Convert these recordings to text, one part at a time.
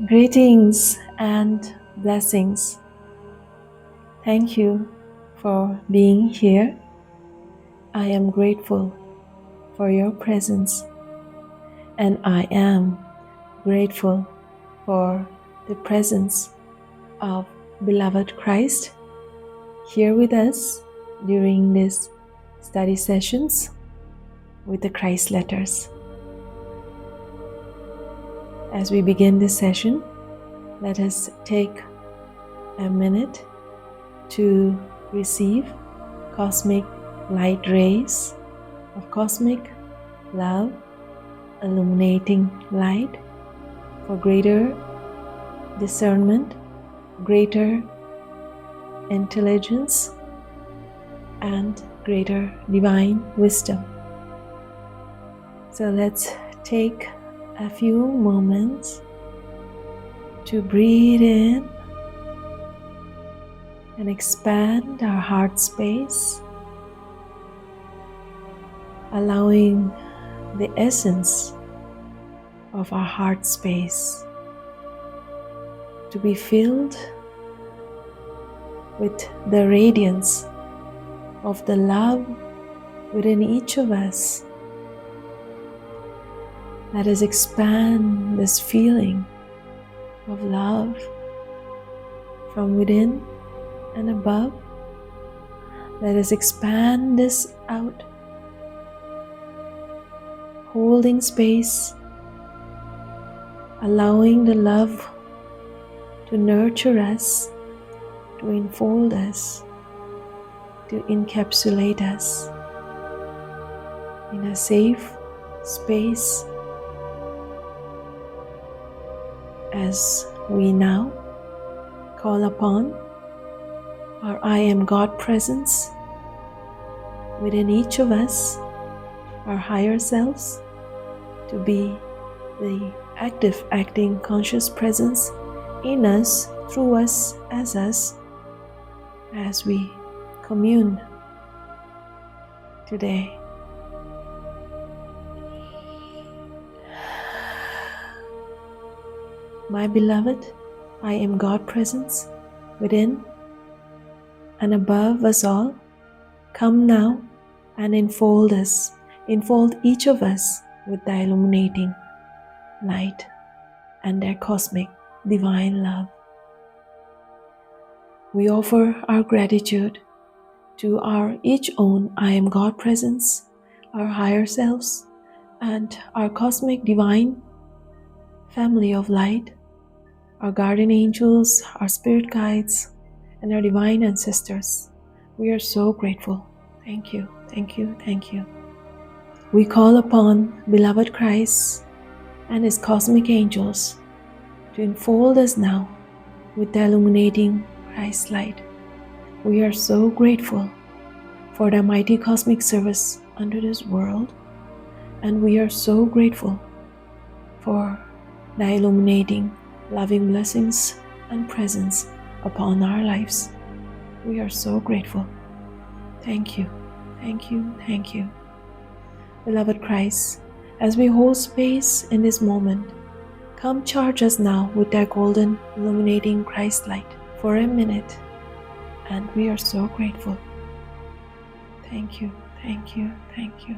Greetings and blessings. Thank you for being here. I am grateful for your presence, and I am grateful for the presence of beloved Christ here with us during these study sessions with the Christ letters. As we begin this session, let us take a minute to receive cosmic light rays of cosmic love, illuminating light for greater discernment, greater intelligence, and greater divine wisdom. So let's take a few moments to breathe in and expand our heart space, allowing the essence of our heart space to be filled with the radiance of the love within each of us. Let us expand this feeling of love from within and above. Let us expand this out, holding space, allowing the love to nurture us, to enfold us, to encapsulate us in a safe space as we now call upon our I Am God presence within each of us, our higher selves, to be the active, acting, conscious presence in us, through us, as we commune today. My beloved, I am God presence within and above us all. Come now and enfold us, enfold each of us with thy illuminating light and their cosmic divine love. We offer our gratitude to our each own I am God presence, our higher selves, and our cosmic divine family of light, our guardian angels, our spirit guides, and our divine ancestors. We are so grateful. Thank you, thank you, thank you. We call upon beloved Christ and his cosmic angels to enfold us now with the illuminating Christ light. We are so grateful for the mighty cosmic service unto this world, and we are so grateful for the illuminating loving blessings and presence upon our lives. We are so grateful. Thank you, thank you, thank you. Beloved Christ, as we hold space in this moment, come charge us now with thy golden illuminating Christ light for a minute, and we are so grateful. Thank you, thank you, thank you.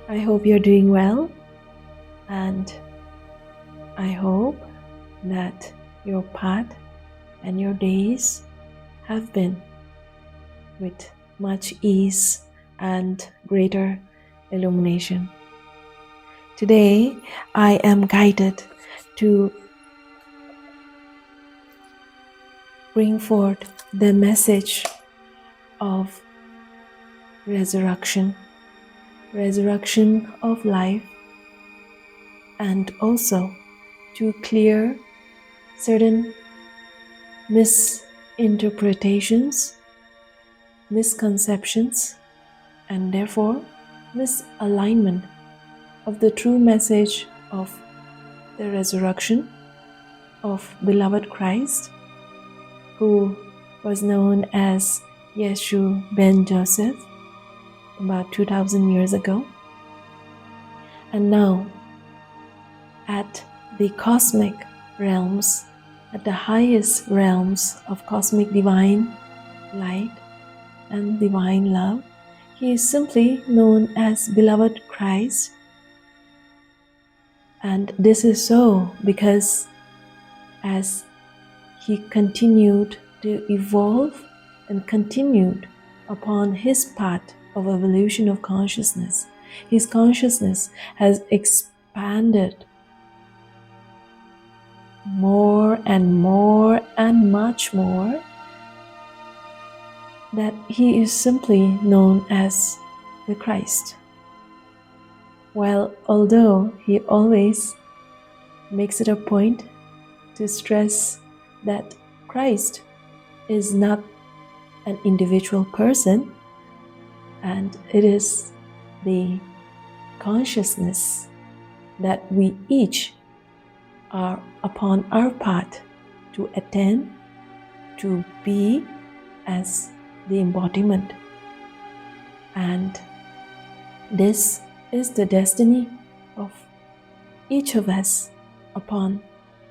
I hope you're doing well, and I hope that your path and your days have been with much ease and greater illumination. Today, I am guided to bring forth the message of resurrection of life, and also to clear certain misinterpretations, misconceptions, and therefore misalignment of the true message of the resurrection of beloved Christ, who was known as Yeshua Ben Joseph about 2000 years ago. And now, at the cosmic realms, at the highest realms of cosmic divine light and divine love, he is simply known as beloved Christ. And this is so because as he continued to evolve and continued upon his path of evolution of consciousness, his consciousness has expanded more and more and much more, that he is simply known as the Christ. Well, although he always makes it a point to stress that Christ is not an individual person, and it is the consciousness that we each are upon our path to attain, to be as the embodiment. And this is the destiny of each of us upon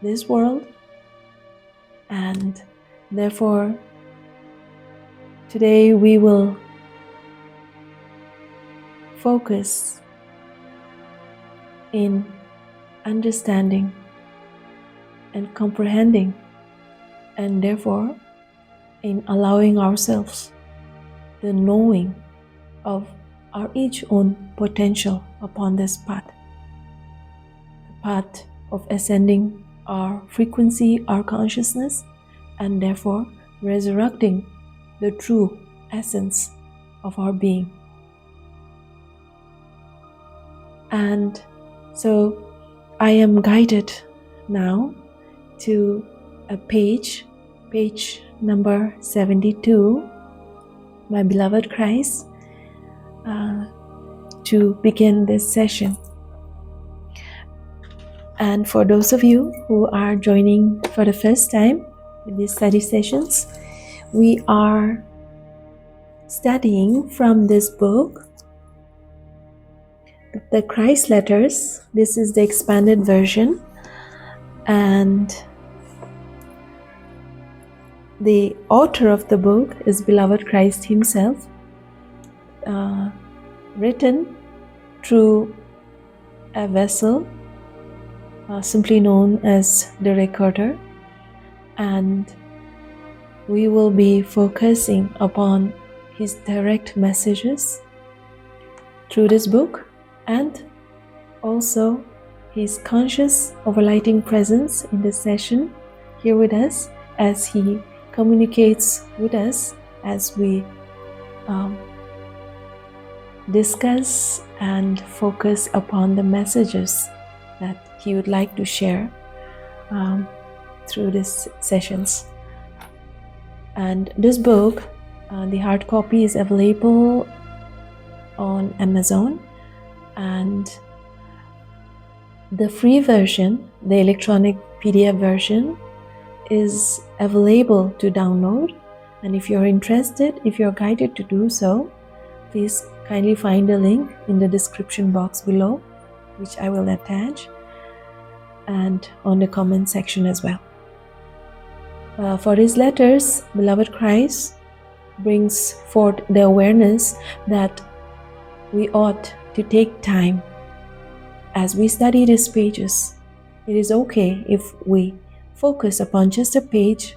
this world. And therefore, today we will focus in understanding and comprehending, and therefore in allowing ourselves the knowing of our each own potential upon this path, the path of ascending our frequency, our consciousness, and therefore resurrecting the true essence of our being. And so I am guided now to a page number 72, my beloved Christ, to begin this session. And for those of you who are joining for the first time in these study sessions, we are studying from this book, the Christ Letters. This is the expanded version, and the author of the book is beloved Christ himself, written through a vessel simply known as the recorder, and we will be focusing upon his direct messages through this book, and also his conscious overlighting presence in this session here with us as he communicates with us as we discuss and focus upon the messages that he would like to share through these sessions. And this book, the hard copy is available on Amazon, and the free version, the electronic PDF version, is available to download. And if you're interested, if you're guided to do so, please kindly find a link in the description box below, which I will attach, and on the comment section as well. For his letters, beloved Christ brings forth the awareness that we ought to take time as we study these pages. It is okay if we focus upon just a page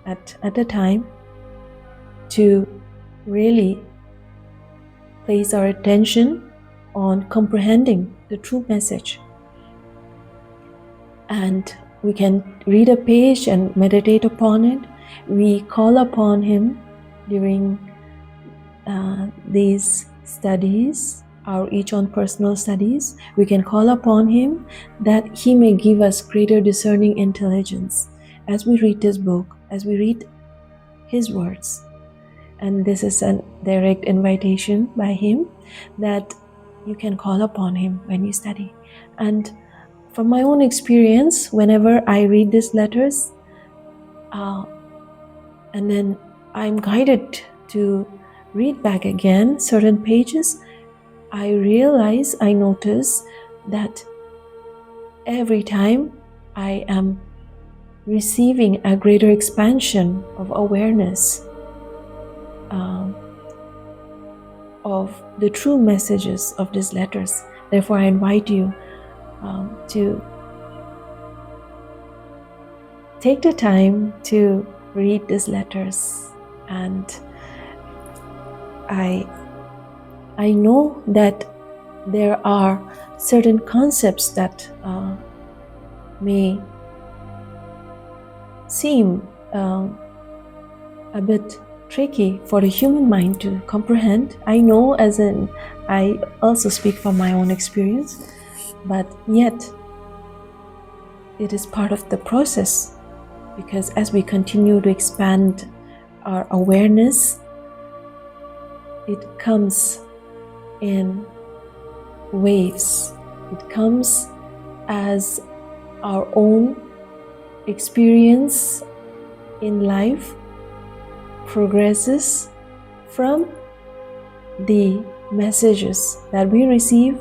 at a time to really place our attention on comprehending the true message. And we can read a page and meditate upon it. We call upon Him during these studies, our each own personal studies. We can call upon Him that He may give us greater discerning intelligence as we read this book, as we read His words. And this is a direct invitation by Him that you can call upon Him when you study. And from my own experience, whenever I read these letters, and then I'm guided to read back again certain pages, I notice that every time I am receiving a greater expansion of awareness of the true messages of these letters. Therefore, I invite you to take the time to read these letters. And I know that there are certain concepts that may seem a bit tricky for the human mind to comprehend. I know, as in I also speak from my own experience, but yet it is part of the process, because as we continue to expand our awareness, it comes in waves. It comes as our own experience in life progresses from the messages that we receive,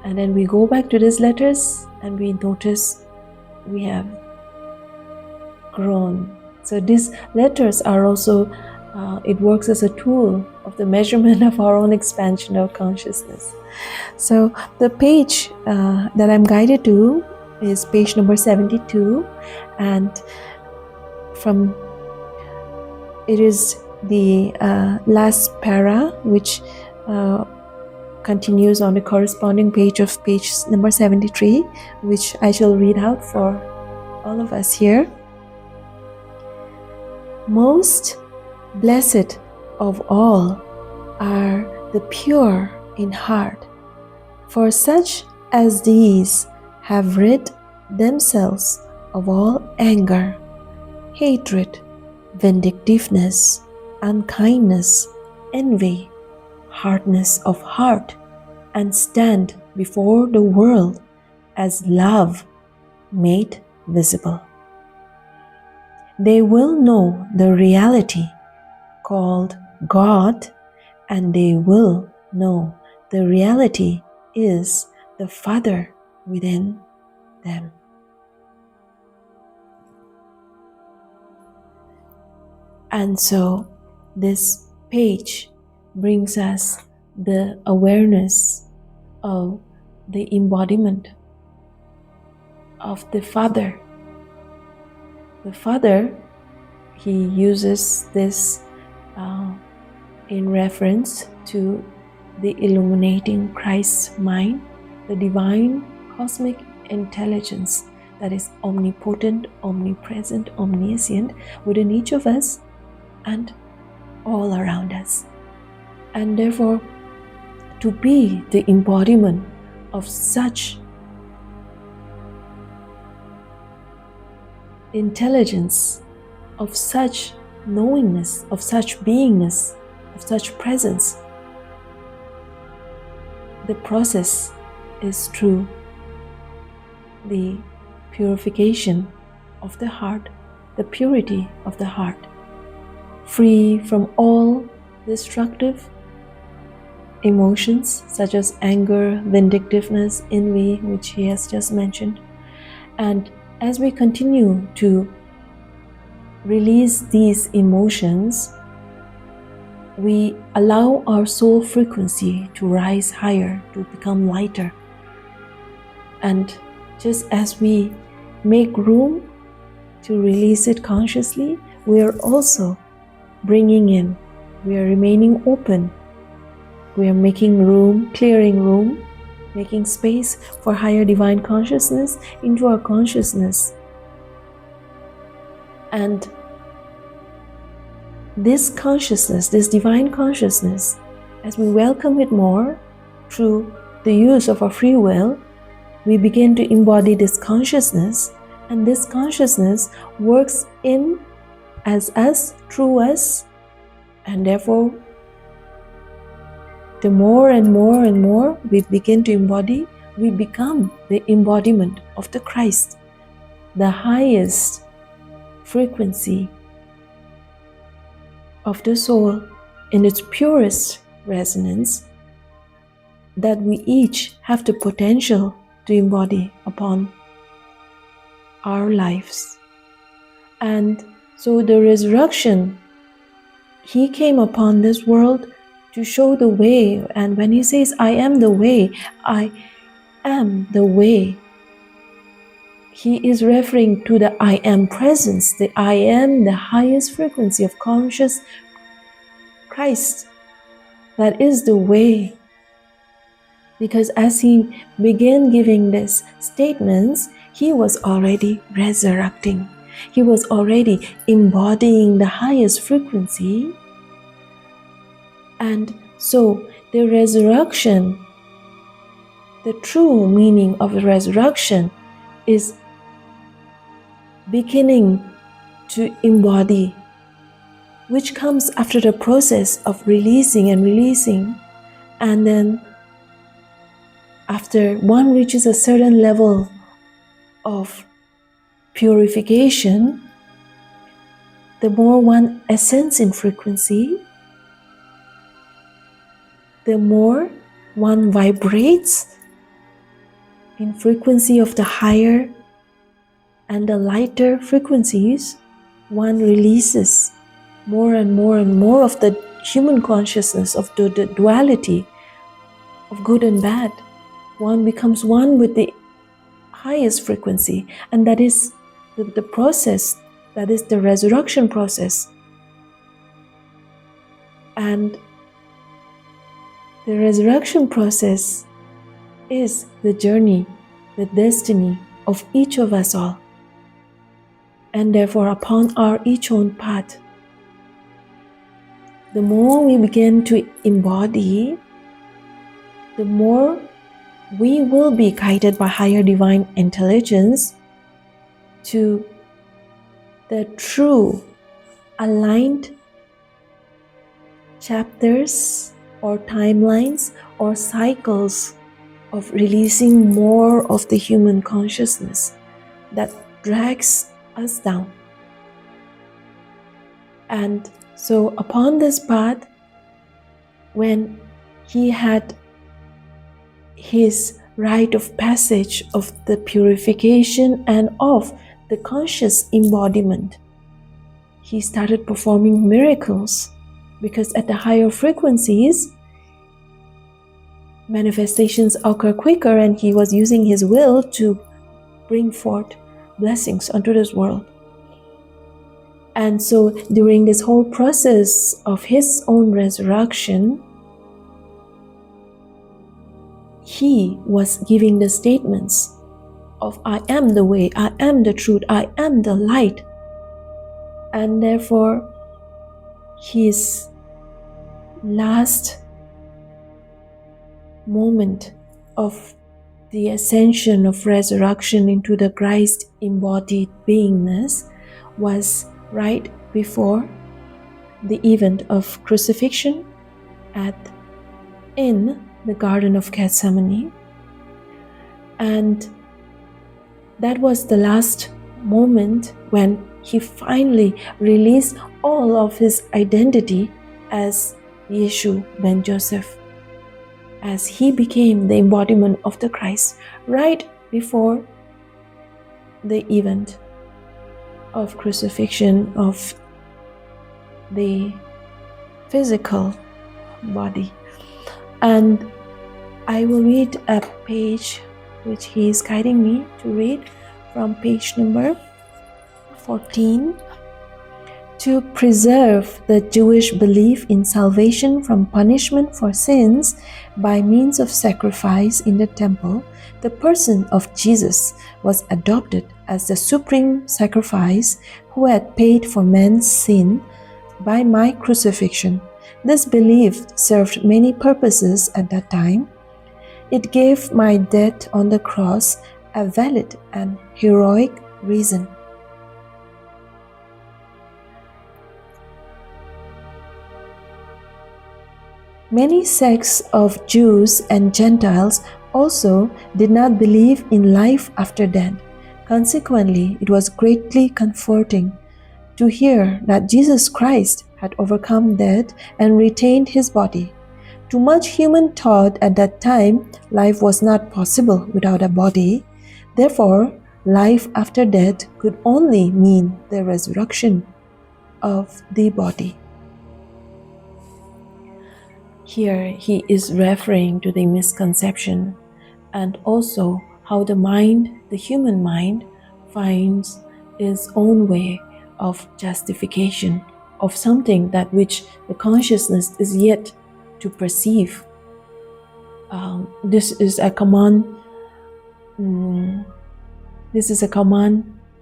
and then we go back to these letters and we notice we have grown. So these letters are also, it works as a tool of the measurement of our own expansion of consciousness. So the page that I'm guided to is page number 72, and from it is the last para, which continues on the corresponding page of page number 73, which I shall read out for all of us here. Most blessed of all are the pure in heart, for such as these have rid themselves of all anger, hatred, vindictiveness, unkindness, envy, hardness of heart, and stand before the world as love made visible. They will know the reality called God, and they will know the reality is the Father within them. And so this page brings us the awareness of the embodiment of the Father. The Father, he uses this in reference to the illuminating Christ's mind, the divine cosmic intelligence that is omnipotent, omnipresent, omniscient within each of us and all around us. And therefore, to be the embodiment of such intelligence, of such knowingness, of such beingness, of such presence, the process is through the purification of the heart, the purity of the heart, free from all destructive emotions such as anger, vindictiveness, envy, which he has just mentioned. And as we continue to release these emotions, we allow our soul frequency to rise higher, to become lighter. And just as we make room to release it consciously, we are also bringing in, we are remaining open, we are making room, clearing room, making space for higher divine consciousness into our consciousness. And this consciousness, this divine consciousness, as we welcome it more through the use of our free will, we begin to embody this consciousness, and this consciousness works in as us, through us, and therefore the more and more and more we begin to embody, we become the embodiment of the Christ, the highest frequency of the soul in its purest resonance that we each have the potential to embody upon our lives. And so the resurrection, he came upon this world to show the way. And when he says, I am the way, I am the way, he is referring to the I am presence, the I am, the highest frequency of conscious Christ. That is the way. Because as he began giving these statements, he was already resurrecting. He was already embodying the highest frequency. And so the resurrection, the true meaning of the resurrection is beginning to embody, which comes after the process of releasing and releasing. And then after one reaches a certain level of purification, the more one ascends in frequency, the more one vibrates in frequency of the higher and the lighter frequencies, one releases more and more and more of the human consciousness, of the duality of good and bad. One becomes one with the highest frequency, and that is the process, that is the resurrection process. And the resurrection process is the journey, the destiny of each of us all. And therefore, upon our each own path, the more we begin to embody, the more we will be guided by higher divine intelligence to the true aligned chapters or timelines or cycles of releasing more of the human consciousness that drags us down. And so upon this path, when he had his rite of passage of the purification and of the conscious embodiment, he started performing miracles, because at the higher frequencies, manifestations occur quicker, and he was using his will to bring forth blessings unto this world. And so during this whole process of his own resurrection, he was giving the statements of I am the way, I am the truth, I am the light. And therefore, his last moment of the ascension of resurrection into the Christ embodied beingness was right before the event of crucifixion in the Garden of Gethsemane. And that was the last moment when he finally released all of his identity as Yeshua Ben Joseph, as he became the embodiment of the Christ right before the event of crucifixion, of the physical body. And I will read a page which he is guiding me to read from page number 14. To preserve the Jewish belief in salvation from punishment for sins by means of sacrifice in the temple, the person of Jesus was adopted as the supreme sacrifice who had paid for man's sin by my crucifixion. This belief served many purposes at that time. It gave my death on the cross a valid and heroic reason. Many sects of Jews and Gentiles also did not believe in life after death. Consequently, it was greatly comforting to hear that Jesus Christ had overcome death and retained his body. To much human thought at that time, life was not possible without a body. Therefore, life after death could only mean the resurrection of the body. Here he is referring to the misconception and also how the mind, the human mind, finds its own way of justification of something that which the consciousness is yet to perceive. This is a common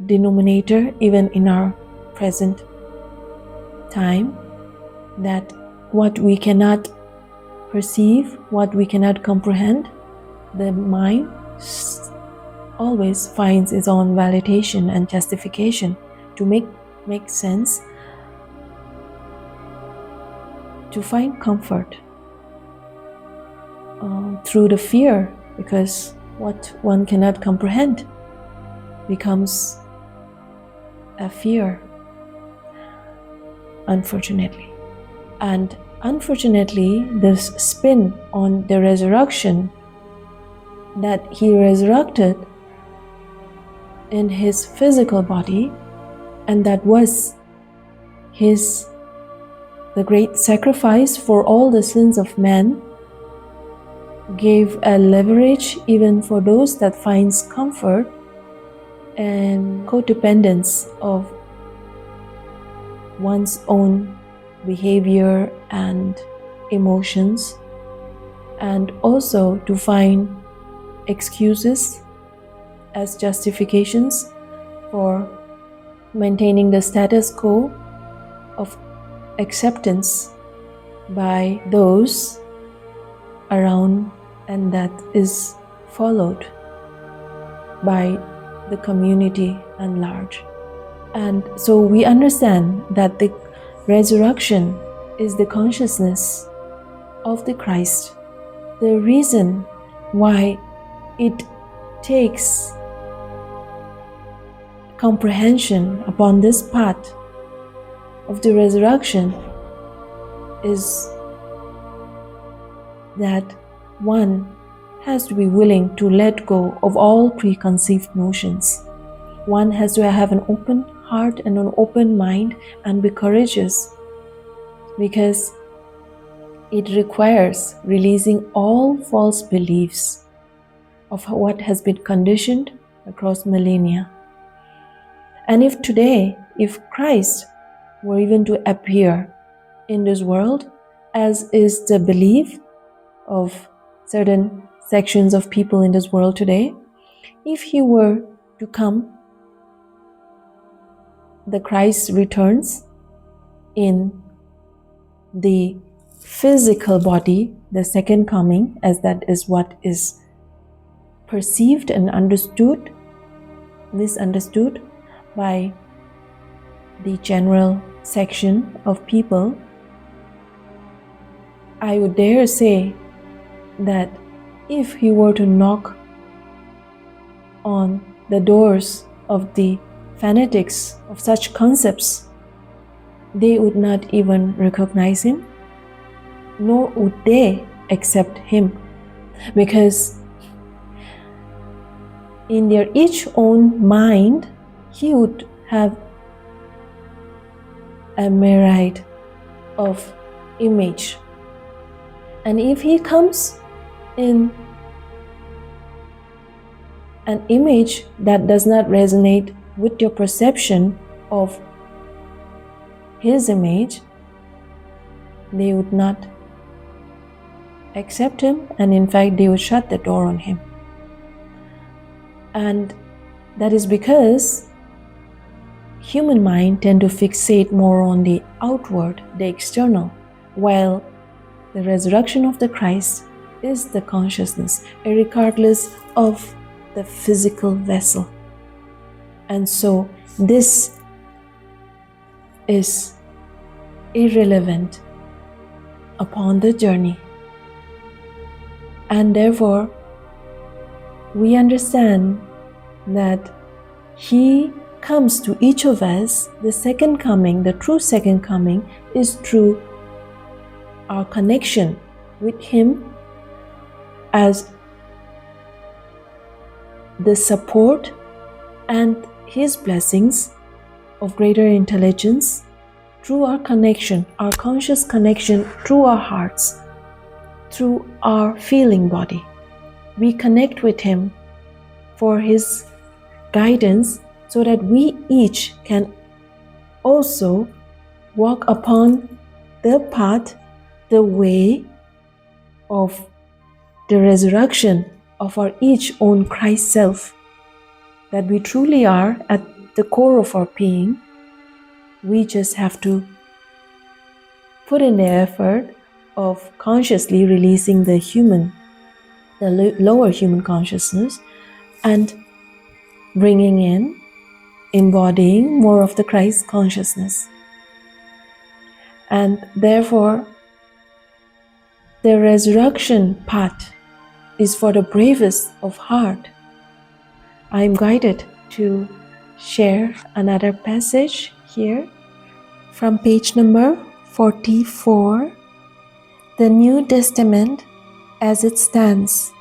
denominator even in our present time, that what we cannot perceive, what we cannot comprehend, the mind always finds its own validation and justification to make sense, to find comfort through the fear, because what one cannot comprehend becomes a fear, unfortunately. And unfortunately, this spin on the resurrection, that he resurrected in his physical body, and that was the great sacrifice for all the sins of man, gave a leverage even for those that finds comfort and codependence of one's own behavior and emotions, and also to find excuses as justifications for maintaining the status quo of acceptance by those around, and that is followed by the community at large. And so we understand that the resurrection is the consciousness of the Christ. The reason why it takes comprehension upon this path of the resurrection is that one has to be willing to let go of all preconceived notions. One has to have an open heart and an open mind and be courageous, because it requires releasing all false beliefs of what has been conditioned across millennia. And if today, if Christ were even to appear in this world, as is the belief of certain sections of people in this world today, if he were to come, the Christ returns in the physical body, the second coming, as that is what is perceived and understood, misunderstood by the general section of people, I would dare say that if he were to knock on the doors of the fanatics of such concepts, they would not even recognize him, nor would they accept him, because in their each own mind, he would have a myriad of image. And if he comes in an image that does not resonate with your perception of his image, they would not accept him, and in fact they would shut the door on him. And that is because human mind tend to fixate more on the outward, the external, while the resurrection of the Christ is the consciousness, regardless of the physical vessel. And so this is irrelevant upon the journey. And therefore, we understand that he comes to each of us. The second coming, the true second coming, is through our connection with him as the support and his blessings of greater intelligence through our connection, our conscious connection through our hearts, through our feeling body. We connect with him for his guidance so that we each can also walk upon the path, the way of the resurrection of our each own Christ self, that we truly are at the core of our being. We just have to put in the effort of consciously releasing the lower human consciousness, and bringing in, embodying more of the Christ consciousness. And therefore, the resurrection path is for the bravest of heart. I am guided to share another passage here from page number 44. The New Testament as it stands,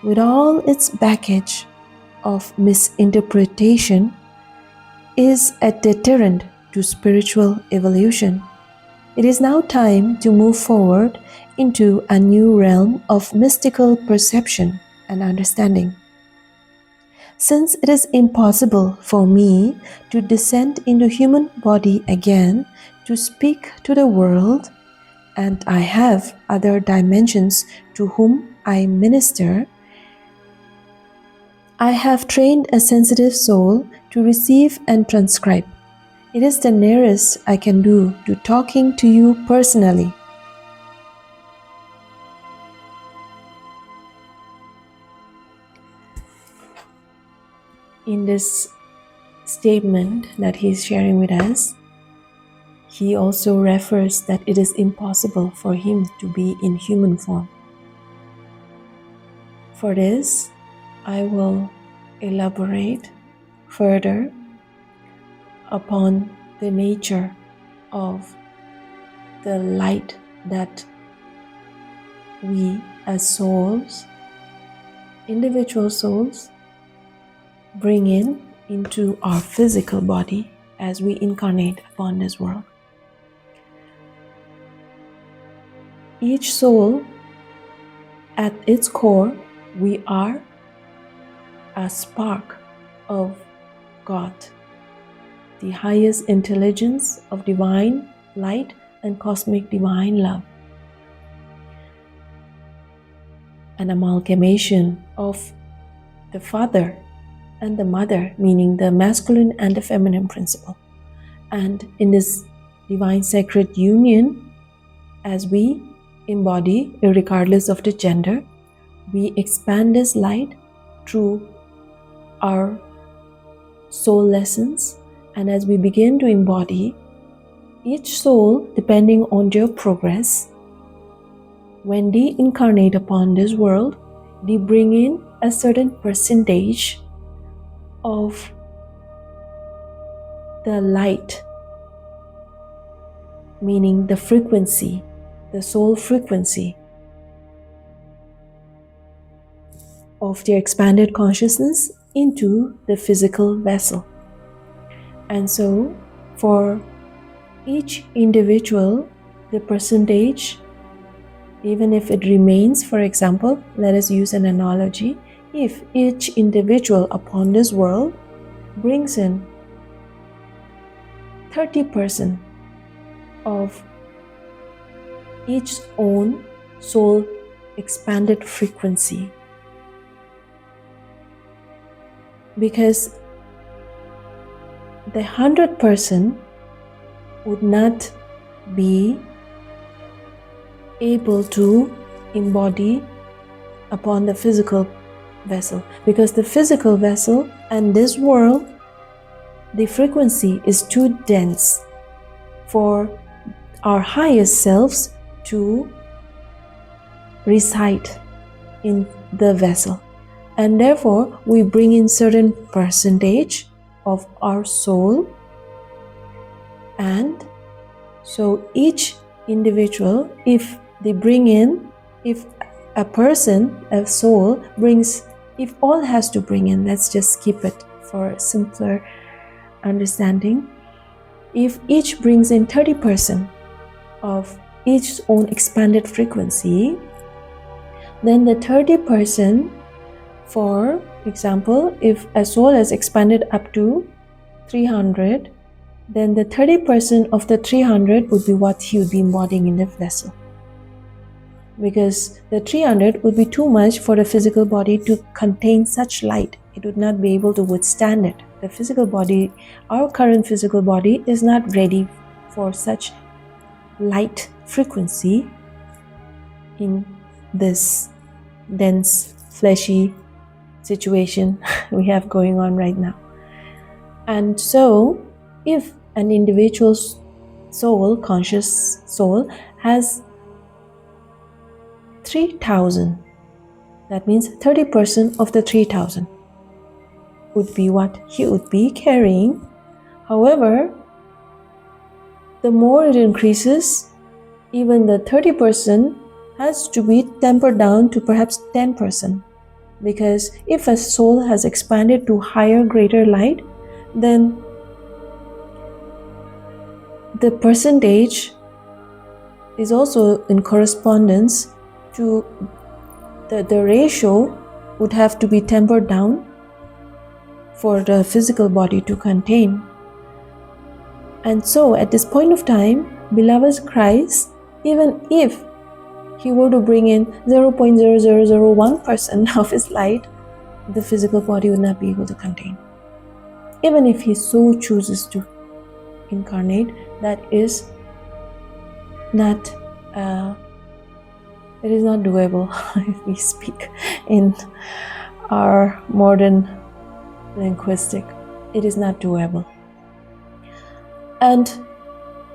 with all its baggage of misinterpretation, is a deterrent to spiritual evolution. It is now time to move forward into a new realm of mystical perception and understanding. Since it is impossible for me to descend into human body again to speak to the world, and I have other dimensions to whom I minister, I have trained a sensitive soul to receive and transcribe. It is the nearest I can do to talking to you personally. In this statement that he is sharing with us, he also refers that it is impossible for him to be in human form. For this, I will elaborate further upon the nature of the light that we as souls, individual souls, bring in into our physical body as we incarnate upon this world. Each soul, at its core, we are a spark of God, the highest intelligence of divine light and cosmic divine love, an amalgamation of the Father and the Mother, meaning the masculine and the feminine principle. And in this divine sacred union, as we embody, regardless of the gender, we expand this light through our soul lessons. And as we begin to embody, each soul, depending on their progress, when they incarnate upon this world, they bring in a certain percentage of the light, meaning the frequency, the soul frequency of their expanded consciousness into the physical vessel. And so, for each individual, the percentage, even if it remains, for example, let us use an analogy. If each individual upon this world brings in 30% of each own soul expanded frequency, because the 100% would not be able to embody upon the physical vessel, because the physical vessel and this world, the frequency is too dense for our highest selves to reside in the vessel, and therefore we bring in certain percentage of our soul. And so each individual, if a person, a soul brings, if all has to bring in, let's just skip it for simpler understanding, if each brings in 30% of each own expanded frequency, then the 30%, for example, if a soul has expanded up to 300, then the 30% of the 300 would be what he would be embodying in the vessel. Because the 300 would be too much for the physical body to contain such light. It would not be able to withstand it. The physical body, our current physical body, is not ready for such light frequency in this dense, fleshy situation we have going on right now. And so, if an individual's soul, conscious soul, has 3,000, that means 30% of the 3,000 would be what he would be carrying. However, the more it increases, even the 30% has to be tempered down to perhaps 10%. Because if a soul has expanded to higher, greater light, then the percentage is also in correspondence to the ratio would have to be tempered down for the physical body to contain. And so at this point of time, beloved Christ, even if he were to bring in 0.0001% of his light, the physical body would not be able to contain. Even if he so chooses to incarnate, that is not it is not doable if we speak in our modern linguistic. It is not doable. And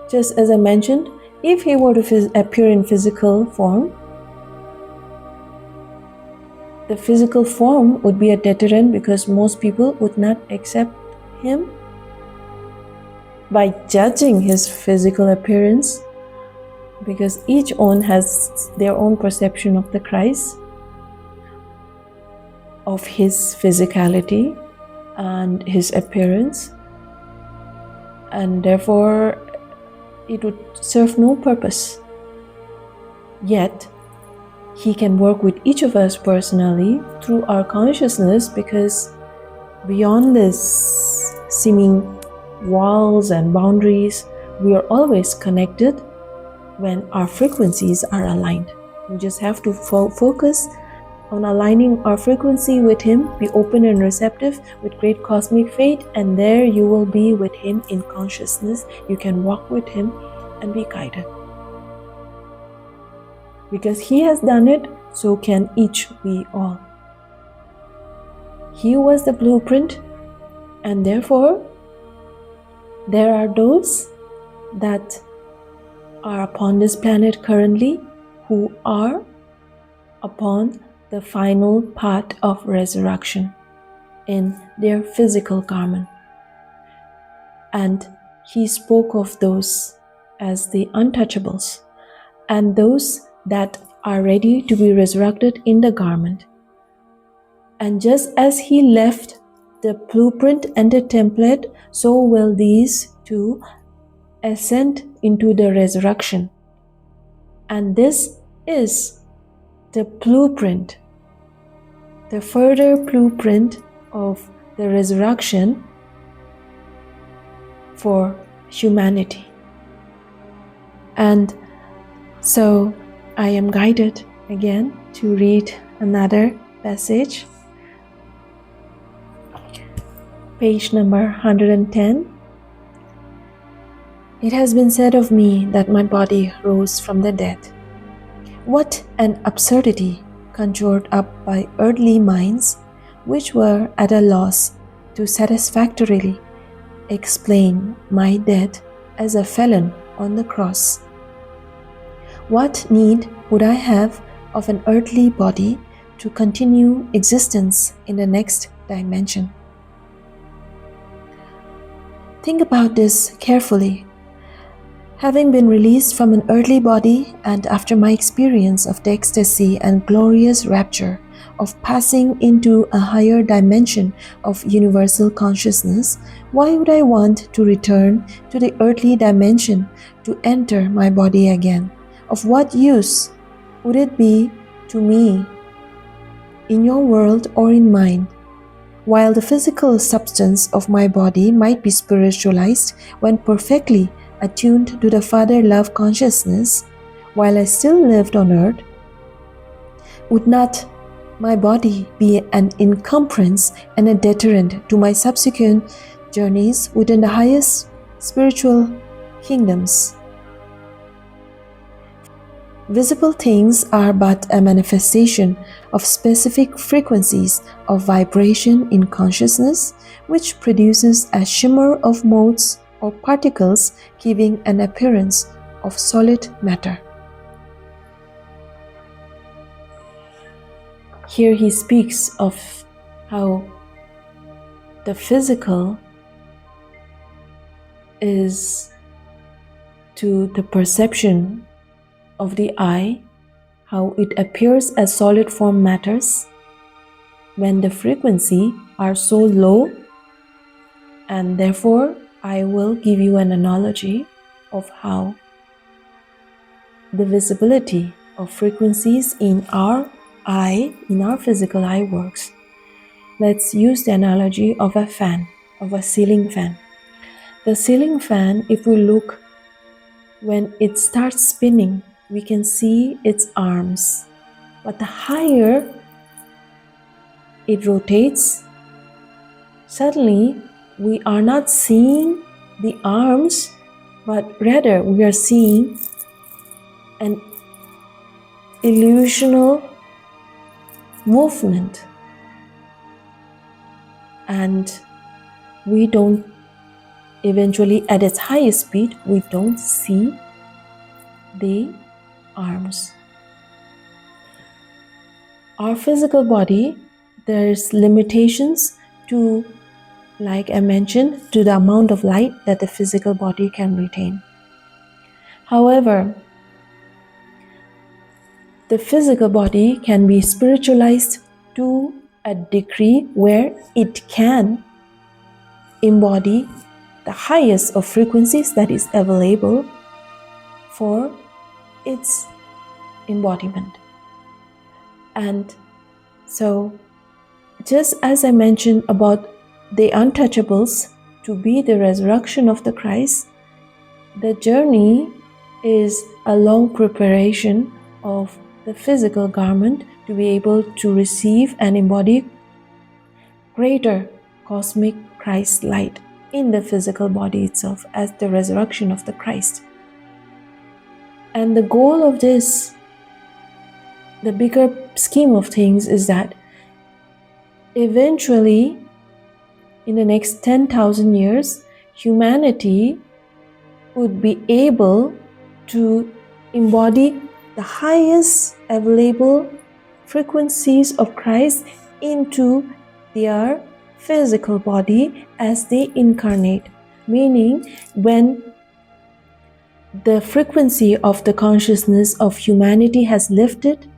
just as I mentioned, if he were to appear in physical form, the physical form would be a deterrent, because most people would not accept him by judging his physical appearance, because each one has their own perception of the Christ, of his physicality and his appearance, and therefore it would serve no purpose. Yet he can work with each of us personally through our consciousness, because beyond this seeming walls and boundaries, we are always connected when our frequencies are aligned. We just have to focus on aligning our frequency with him, be open and receptive with great cosmic faith, and there you will be with him in consciousness. You can walk with him and be guided. Because he has done it, so can each we all. He was the blueprint, and therefore there are those that are upon this planet currently who are upon the final part of resurrection in their physical garment. And he spoke of those as the untouchables, and those that are ready to be resurrected in the garment. And just as he left the blueprint and the template, so will these two ascend into the resurrection And this is the blueprint, the further blueprint of the resurrection for humanity. And so I am guided again to read another passage, page number 110. It has been said of me that my body rose from the dead. What an absurdity conjured up by earthly minds, which were at a loss to satisfactorily explain my death as a felon on the cross. What need would I have of an earthly body to continue existence in the next dimension? Think about this carefully. Having been released from an earthly body, and after my experience of the ecstasy and glorious rapture of passing into a higher dimension of universal consciousness, why would I want to return to the earthly dimension to enter my body again? Of what use would it be to me in your world or in mine? While the physical substance of my body might be spiritualized when perfectly attuned to the Father love consciousness, while I still lived on earth, would not my body be an encumbrance and a deterrent to my subsequent journeys within the highest spiritual kingdoms? Visible things are but a manifestation of specific frequencies of vibration in consciousness, which produces a shimmer of motes or particles giving an appearance of solid matter. Here he speaks of how the physical is to the perception of the eye, how it appears as solid form matters when the frequency are so low. And therefore I will give you an analogy of how the visibility of frequencies in our eye, in our physical eye works. Let's use the analogy of a fan, of a ceiling fan. The ceiling fan, if we look, when it starts spinning, we can see its arms. But the higher it rotates, suddenly we are not seeing the arms, but rather we are seeing an illusional movement. And we don't, eventually at its highest speed, we don't see the arms. Our physical body, there's limitations to, like I mentioned, to the amount of light that the physical body can retain. However, the physical body can be spiritualized to a degree where it can embody the highest of frequencies that is available for its embodiment. And so, just as I mentioned about the untouchables to be the resurrection of the Christ, the journey is a long preparation of the physical garment to be able to receive and embody greater cosmic Christ light in the physical body itself as the resurrection of the Christ. And the goal of this, the bigger scheme of things, is that eventually, in the next 10,000 years, humanity would be able to embody the highest available frequencies of Christ into their physical body as they incarnate. Meaning, when the frequency of the consciousness of humanity has lifted,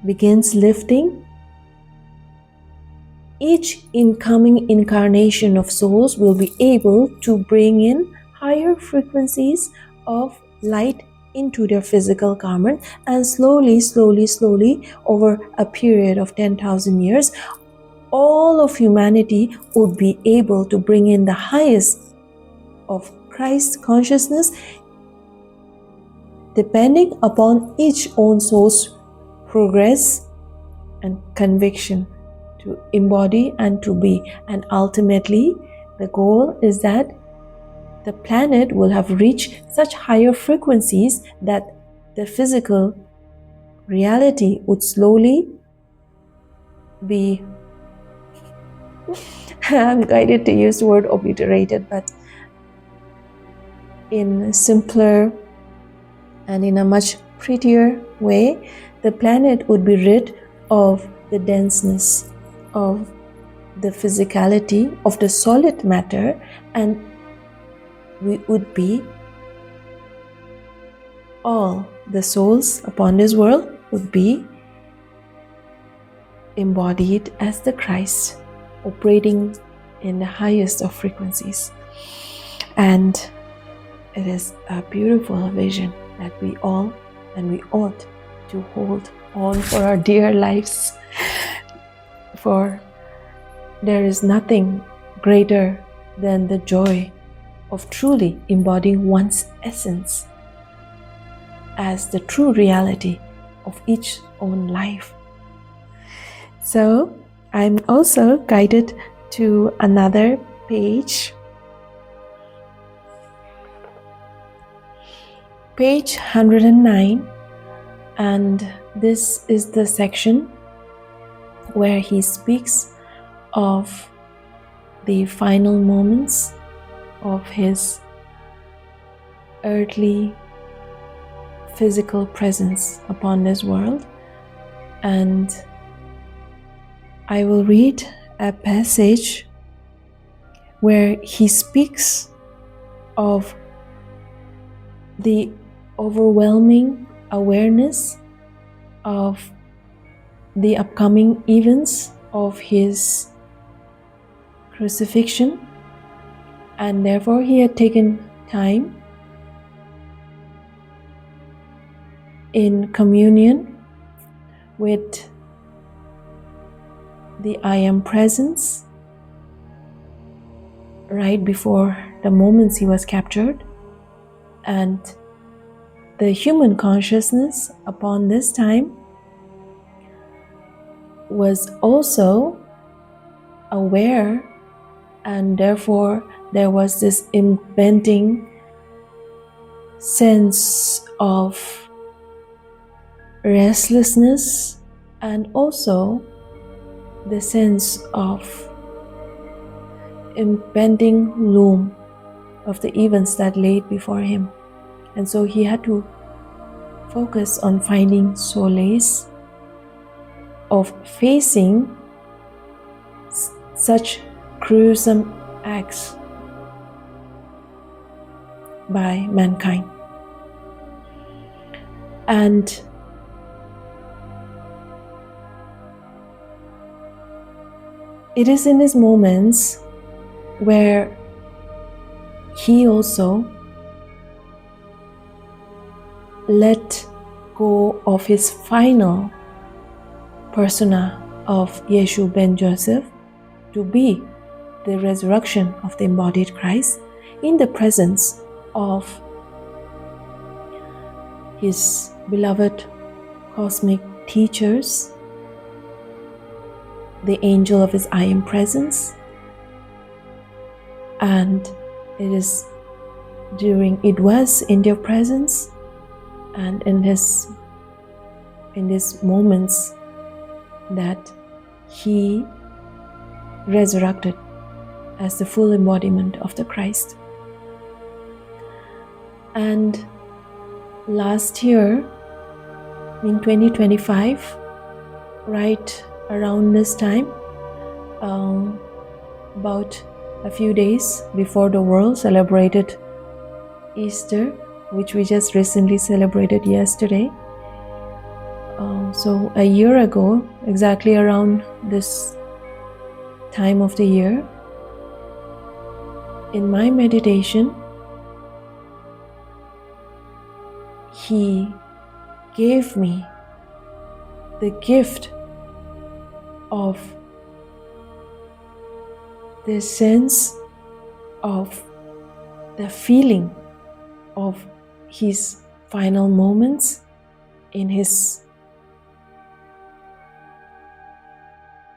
begins lifting, each incoming incarnation of souls will be able to bring in higher frequencies of light into their physical garment, and slowly over a period of 10,000 years, all of humanity would be able to bring in the highest of Christ consciousness, depending upon each own soul's progress and conviction to embody and to be. And ultimately, the goal is that the planet will have reached such higher frequencies that the physical reality would slowly be I'm guided to use the word obliterated, but in simpler and in a much prettier way, the planet would be rid of the denseness of the physicality of the solid matter, and we would be all the souls upon this world would be embodied as the Christ, operating in the highest of frequencies. And it is a beautiful vision that we all and we ought to hold on for our dear lives. For there is nothing greater than the joy of truly embodying one's essence as the true reality of each own life. So I'm also guided to another page, page 109, and this is the section where he speaks of the final moments of his earthly physical presence upon this world. And I will read a passage where he speaks of the overwhelming awareness of the upcoming events of his crucifixion, and therefore he had taken time in communion with the I Am Presence right before the moments he was captured, and the human consciousness upon this time was also aware, and therefore there was this impending sense of restlessness, and also the sense of impending loom of the events that laid before him. And so he had to focus on finding solace of facing such gruesome acts by mankind. And it is in these moments where he also let go of his final persona of Yeshua Ben Joseph to be the resurrection of the embodied Christ in the presence of his beloved cosmic teachers, the angel of his I Am Presence. And it was in their presence and in these moments that he resurrected as the full embodiment of the Christ. And last year, in 2025, right around this time, about a few days before the world celebrated Easter, which we just recently celebrated yesterday. So a year ago, exactly around this time of the year, in my meditation, He gave me the gift of the sense of the feeling of his final moments in his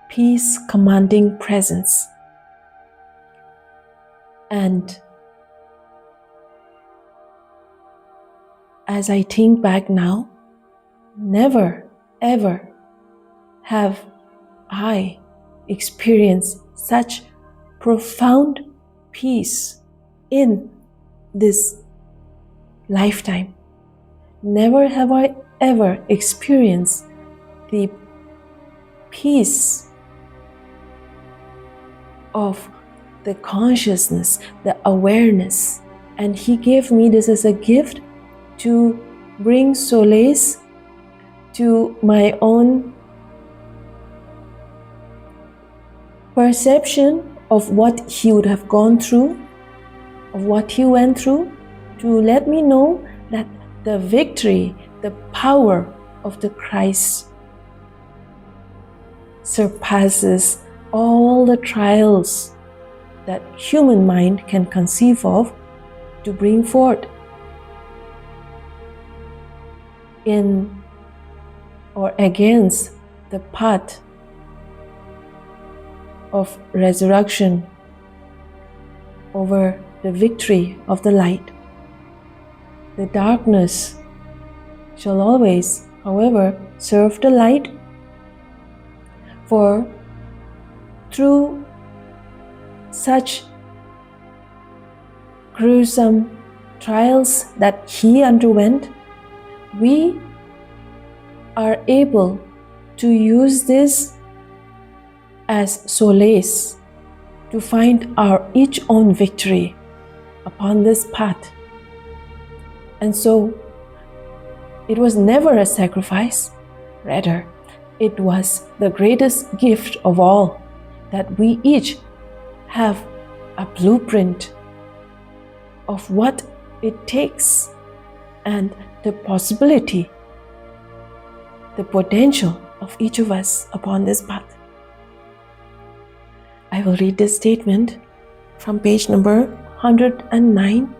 peace commanding presence. And as I think back now, never ever have I experienced such profound peace in this lifetime. Never have I ever experienced the peace of the consciousness, the awareness. And he gave me this as a gift to bring solace to my own perception of what he would have gone through, of what he went through, to let me know that the victory, the power of the Christ surpasses all the trials that human mind can conceive of to bring forth in or against the path of resurrection over the victory of the light. The darkness shall always, however, serve the light, for through such gruesome trials that he underwent, we are able to use this as solace to find our each own victory upon this path. And so it was never a sacrifice, rather it was the greatest gift of all, that we each have a blueprint of what it takes and the possibility, the potential of each of us upon this path. I will read this statement from page number 109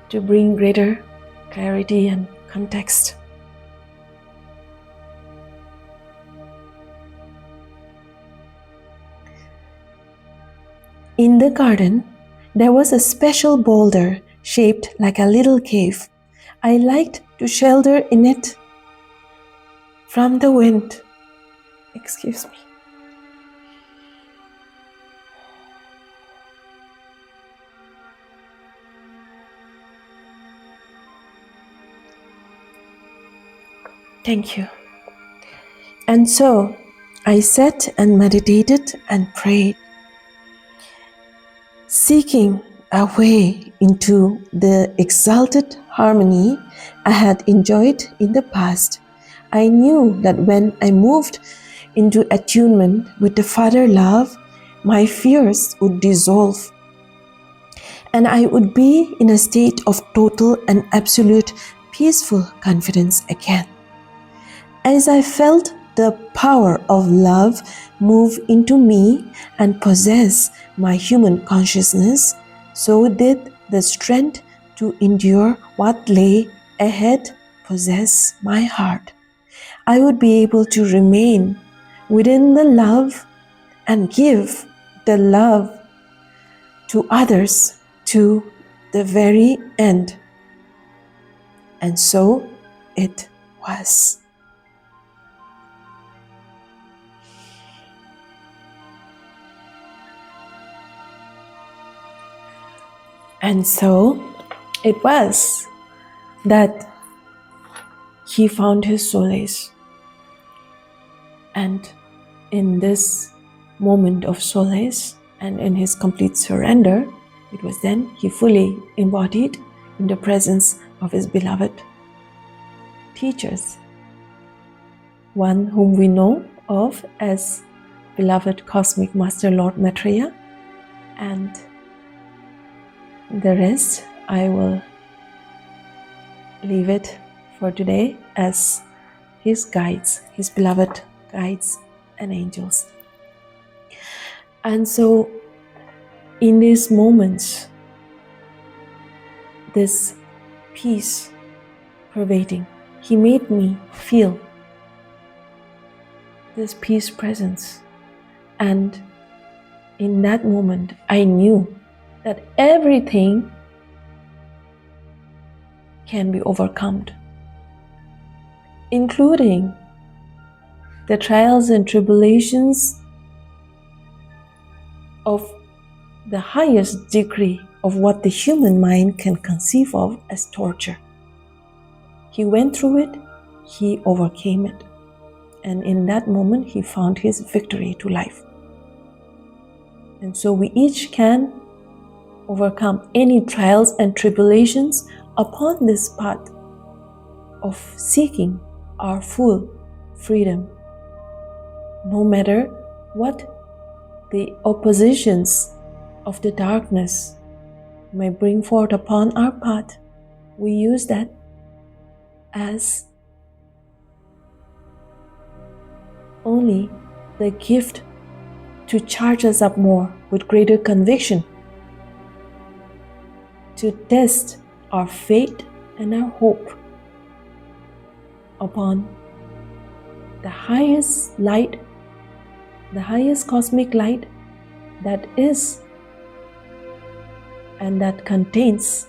to bring greater clarity and context. In the garden, there was a special boulder shaped like a little cave. I liked to shelter in it from the wind. Excuse me. Thank you. And so I sat and meditated and prayed, seeking a way into the exalted harmony I had enjoyed in the past. I knew that when I moved into attunement with the Father love, my fears would dissolve, and I would be in a state of total and absolute peaceful confidence again. As I felt the power of love move into me and possess my human consciousness, so did the strength to endure what lay ahead possess my heart. I would be able to remain within the love and give the love to others to the very end. And so it was. And so it was that he found his solace. And in this moment of solace and in his complete surrender, it was then he fully embodied in the presence of his beloved teachers, one whom we know of as beloved Cosmic Master Lord Maitreya, and the rest I will leave it for today as his guides, his beloved guides and angels. And so in these moments, this peace pervading, he made me feel this peace presence. And in that moment, I knew that everything can be overcome, including the trials and tribulations of the highest degree of what the human mind can conceive of as torture. He went through it, he overcame it, and in that moment he found his victory to life. And so we each can overcome any trials and tribulations upon this path of seeking our full freedom, no matter what the oppositions of the darkness may bring forth upon our path. We use that as only the gift to charge us up more with greater conviction, to test our faith and our hope upon the highest light, the highest cosmic light that is and that contains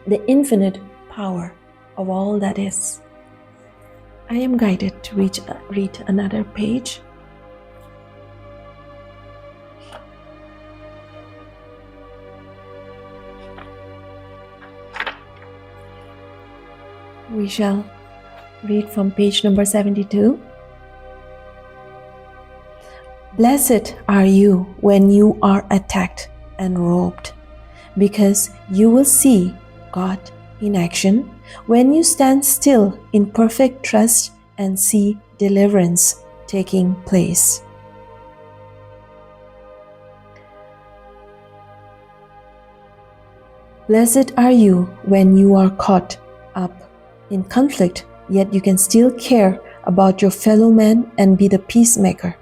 the infinite power of all that is. I am guided to read another page. We shall read from page number 72. Blessed are you when you are attacked and robbed, because you will see God in action when you stand still in perfect trust and see deliverance taking place. Blessed are you when you are caught up in conflict, yet you can still care about your fellow man and be the peacemaker.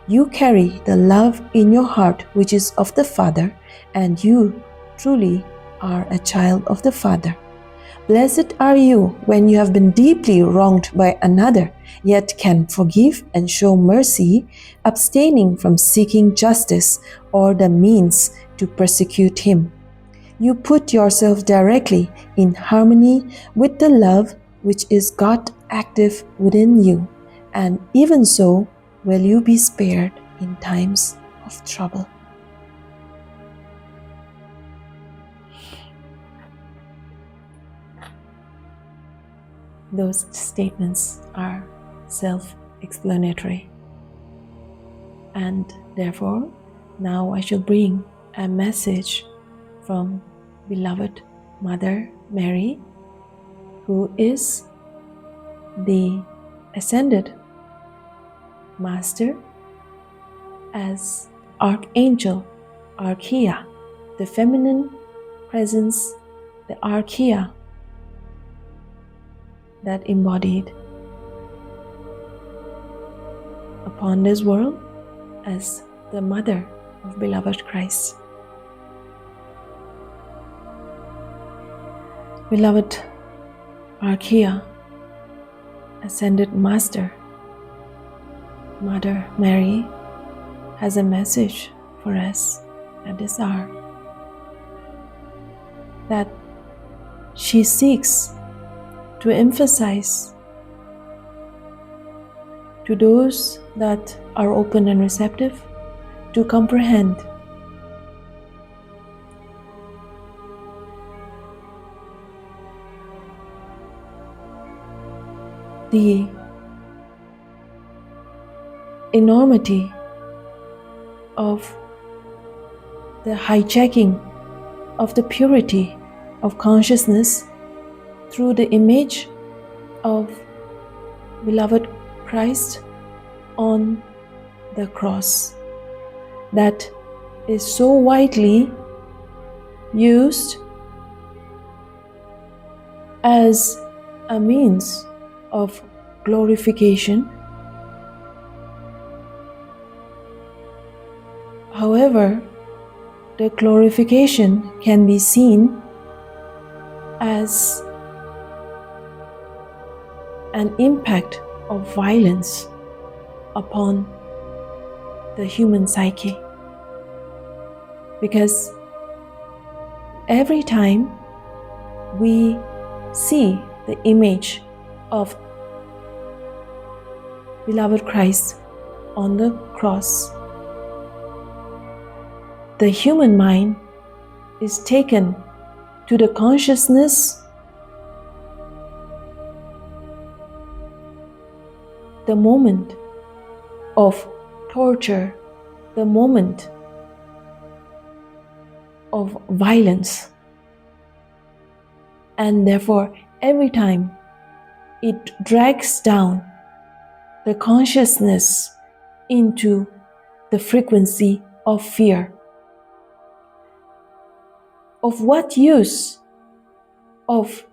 You carry the love in your heart which is of the Father, and you truly are a child of the Father. Blessed are you when you have been deeply wronged by another, yet can forgive and show mercy, abstaining from seeking justice or the means to persecute him. You put yourself directly in harmony with the love which is God active within you, and even so will you be spared in times of trouble. Those statements are self-explanatory. And therefore, now I shall bring a message from beloved Mother Mary, who is the ascended Master as Archangel Errakiei, the feminine presence, the Errakiei that embodied upon this world as the mother of beloved Christ. Beloved Errakiei, Ascended Master, Mother Mary, has a message for us at this hour, that she seeks to emphasize to those that are open and receptive to comprehend the enormity of the hijacking of the purity of consciousness through the image of beloved Christ on the cross, that is so widely used as a means of glorification. However, the glorification can be seen as an impact of violence upon the human psyche. Because every time we see the image of beloved Christ on the cross, the human mind is taken to the consciousness, the moment of torture, the moment of violence. And therefore, every time it drags down the consciousness into the frequency of fear. Of what use of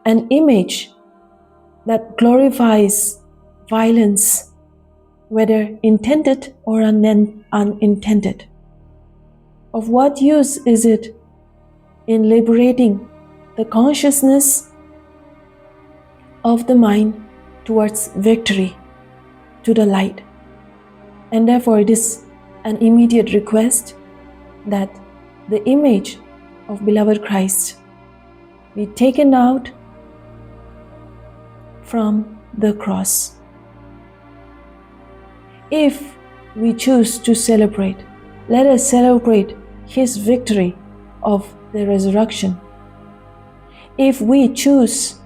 an image that glorifies violence, whether intended or unintended? Of what use is it in liberating the consciousness of the mind towards victory, to the light? And therefore it is an immediate request that the image of beloved Christ be taken out from the cross. If we choose to celebrate, let us celebrate His victory of the resurrection. If we choose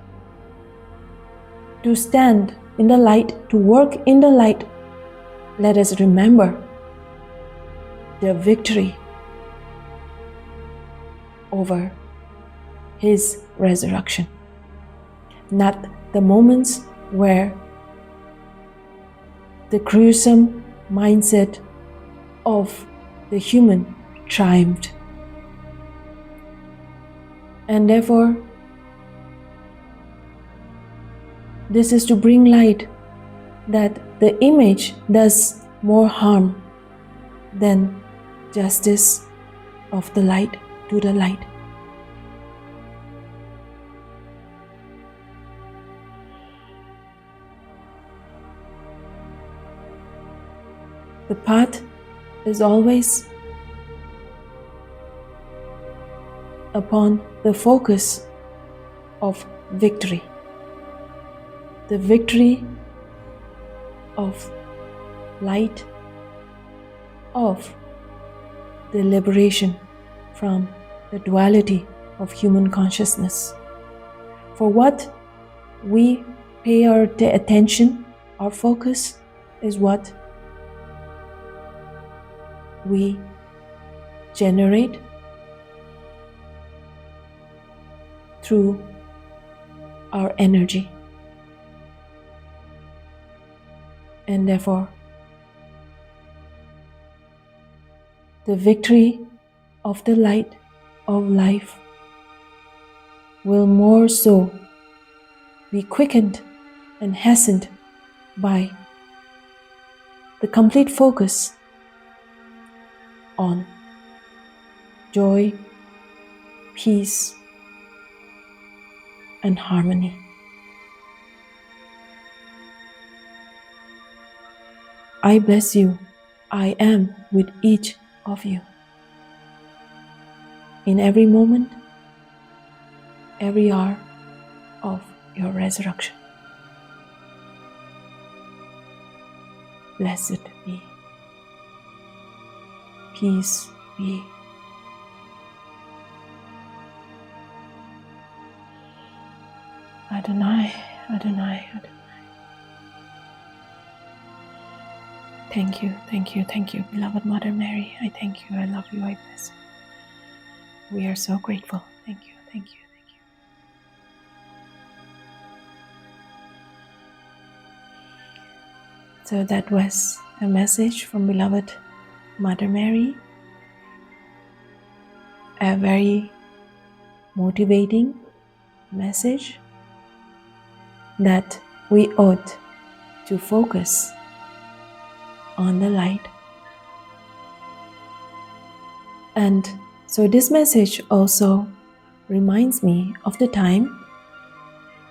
to stand in the light, to work in the light, let us remember the victory over His resurrection, not the moments where the gruesome mindset of the human triumphed. And therefore, this is to bring light that the image does more harm than justice of the light to the light. The path is always upon the focus of victory, the victory of light, of the liberation from the duality of human consciousness. For what we pay our attention, our focus, is what we generate through our energy. And therefore, the victory of the light of life will more so be quickened and hastened by the complete focus on joy, peace, and harmony. I bless you. I am with each of you. In every moment, every hour of your resurrection. Blessed be. Peace be. Adonai, Adonai, Adonai. Thank you, thank you, thank you, beloved Mother Mary. I thank you, I love you, I bless you. We are so grateful. Thank you, thank you, thank you. So that was a message from beloved Mother Mary. A very motivating message that we ought to focus on the light. And so this message also reminds me of the time,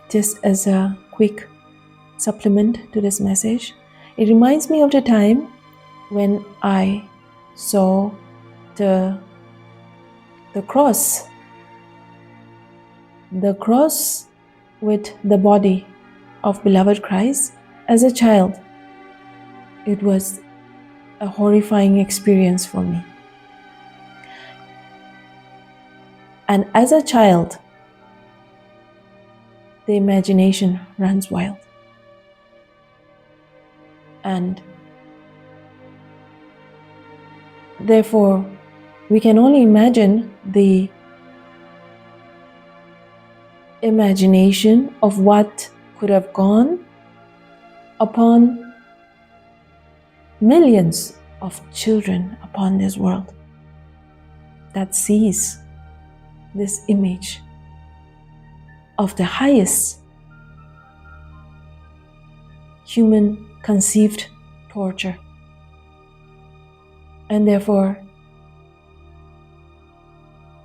just as a quick supplement to this message, it reminds me of the time when I saw the cross with the body of beloved Christ as a child. It was a horrifying experience for me. And as a child, the imagination runs wild. And therefore, we can only imagine the imagination of what could have gone upon millions of children upon this world that sees this image of the highest human conceived torture. And therefore,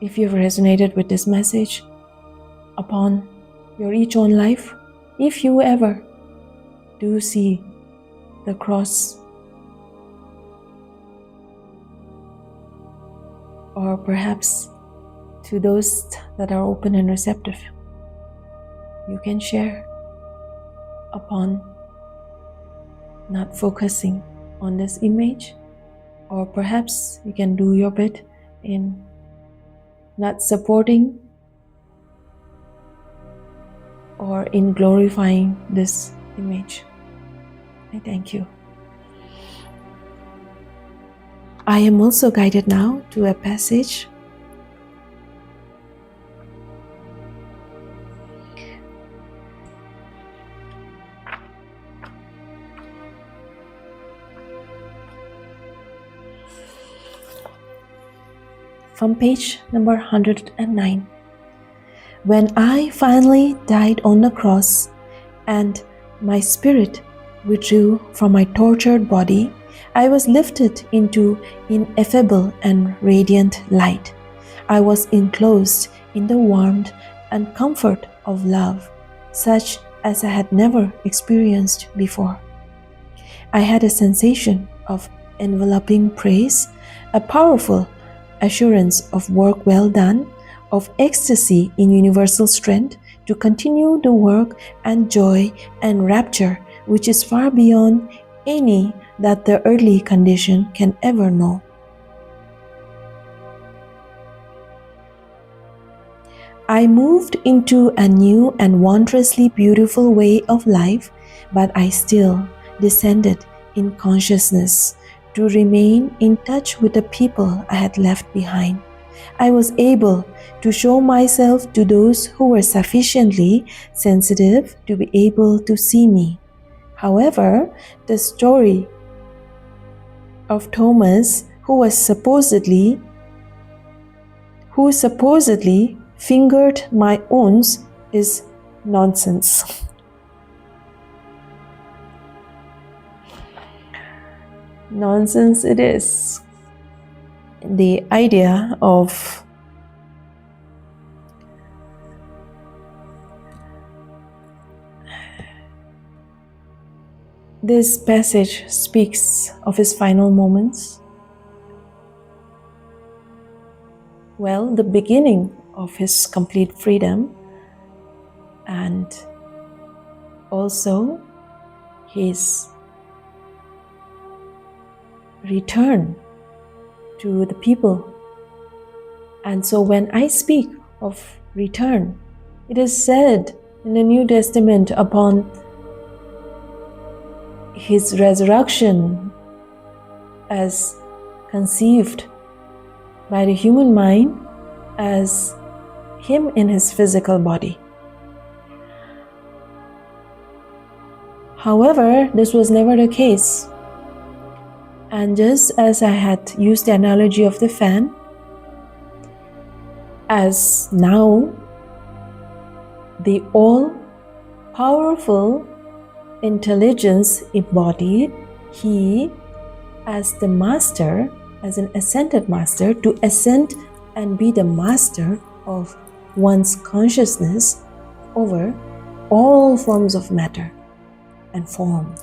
if you've resonated with this message upon your each own life, if you ever do see the cross, or perhaps to those that are open and receptive, you can share upon not focusing on this image, or perhaps you can do your bit in not supporting or in glorifying this image. I thank you. I am also guided now to a passage from page number 109. When I finally died on the cross and my spirit withdrew from my tortured body, I was lifted into ineffable and radiant light. I was enclosed in the warmth and comfort of love, such as I had never experienced before. I had a sensation of enveloping praise, a powerful assurance of work well done, of ecstasy in universal strength to continue the work, and joy and rapture which is far beyond any that the earthly condition can ever know. I moved into a new and wondrously beautiful way of life, but I still descended in consciousness to remain in touch with the people I had left behind. I was able to show myself to those who were sufficiently sensitive to be able to see me. However, the story of Thomas, who supposedly fingered my wounds, is nonsense. Nonsense it is. The idea of this passage speaks of his final moments. Well, the beginning of his complete freedom, and also his return to the people. And so when I speak of return, it is said in the New Testament upon his resurrection as conceived by the human mind as him in his physical body. However, this was never the case. And just as I had used the analogy of the fan, as now the all-powerful intelligence embodied, he, as the master, as an ascended master, to ascend and be the master of one's consciousness over all forms of matter and form.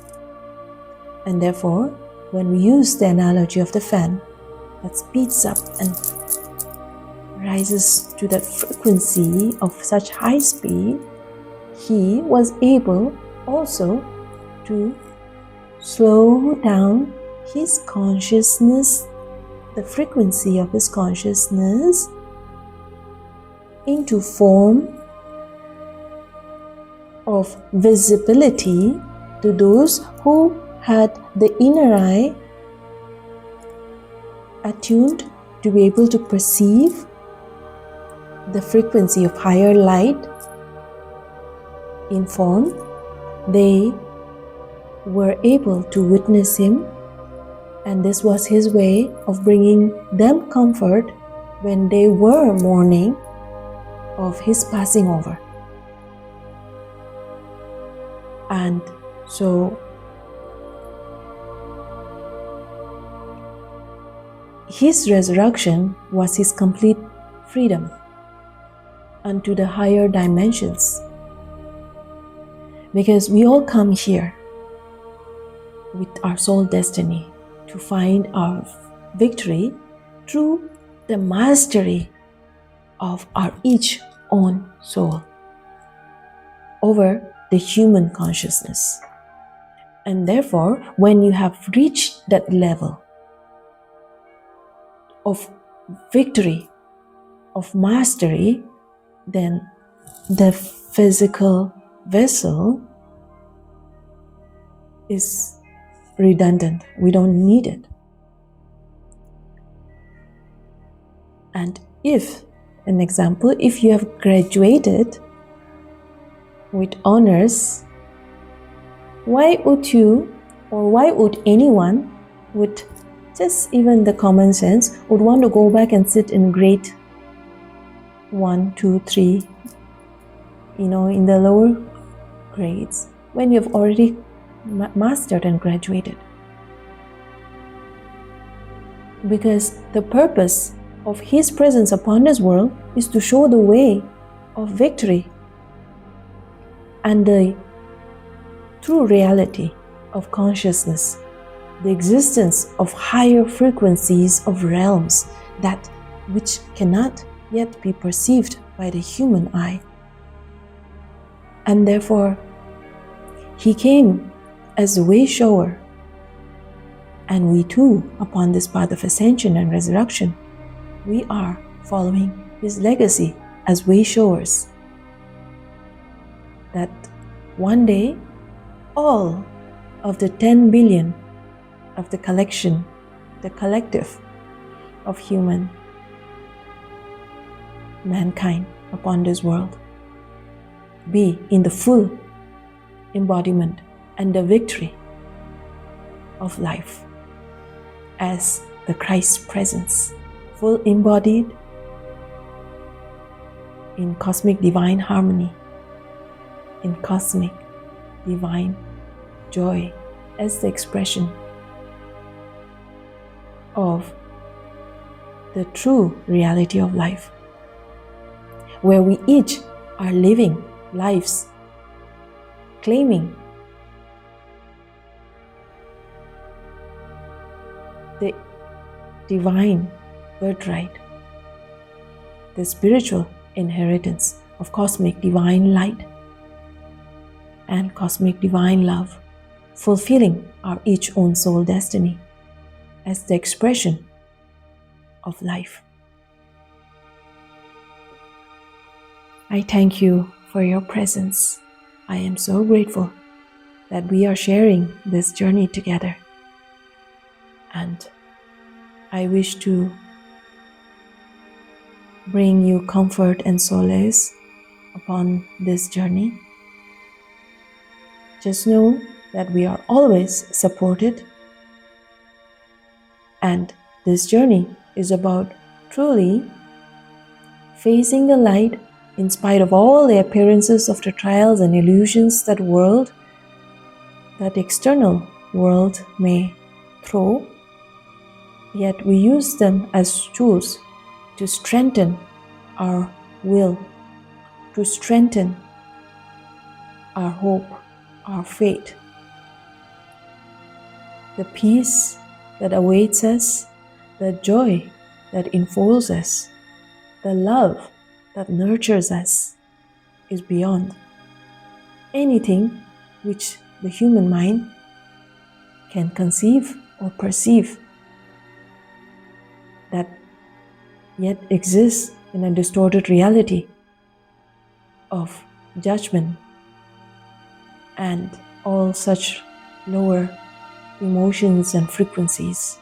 And therefore, when we use the analogy of the fan that speeds up and rises to that frequency of such high speed, he was able also to slow down his consciousness, the frequency of his consciousness, into form of visibility to those who had the inner eye attuned to be able to perceive the frequency of higher light in form. They were able to witness him, and this was his way of bringing them comfort when they were mourning of his passing over. And so his resurrection was his complete freedom unto the higher dimensions. Because we all come here with our soul destiny to find our victory through the mastery of our each own soul over the human consciousness. And therefore, when you have reached that level of victory, of mastery, then the physical vessel is redundant. We don't need it. And if, an example, if you have graduated with honors, why would you, or why would anyone with just even the common sense would want to go back and sit in grade 1, 2, 3, in the lower grades when you have already mastered and graduated? Because the purpose of his presence upon this world is to show the way of victory and the true reality of consciousness, the existence of higher frequencies of realms that which cannot yet be perceived by the human eye. And therefore, he came as the way shower, and we too, upon this path of ascension and resurrection, we are following his legacy as way showers, that one day all of the 10 billion of the collection, the collective of human mankind upon this world, be in the full embodiment and the victory of life as the Christ presence, full embodied in cosmic divine harmony, in cosmic divine joy as the expression of the true reality of life, where we each are living lives claiming the divine birthright, the spiritual inheritance of cosmic divine light and cosmic divine love, fulfilling our each own soul destiny as the expression of life. I thank you for your presence. I am so grateful that we are sharing this journey together. And I wish to bring you comfort and solace upon this journey. Just know that we are always supported, and this journey is about truly facing the light in spite of all the appearances of the trials and illusions that external world may throw, yet we use them as tools to strengthen our will, to strengthen our hope, our faith. The peace that awaits us, the joy that enfolds us, the love that nurtures us is beyond anything which the human mind can conceive or perceive, that yet exists in a distorted reality of judgment and all such lower emotions and frequencies.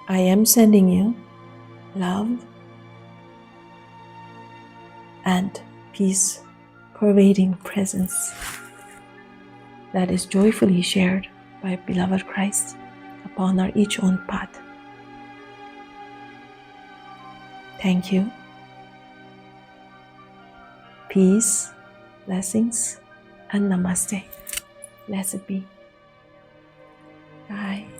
I am sending you love and peace pervading presence that is joyfully shared by beloved Christ upon our each own path. Thank you. Peace, blessings, and namaste. Blessed be. Bye.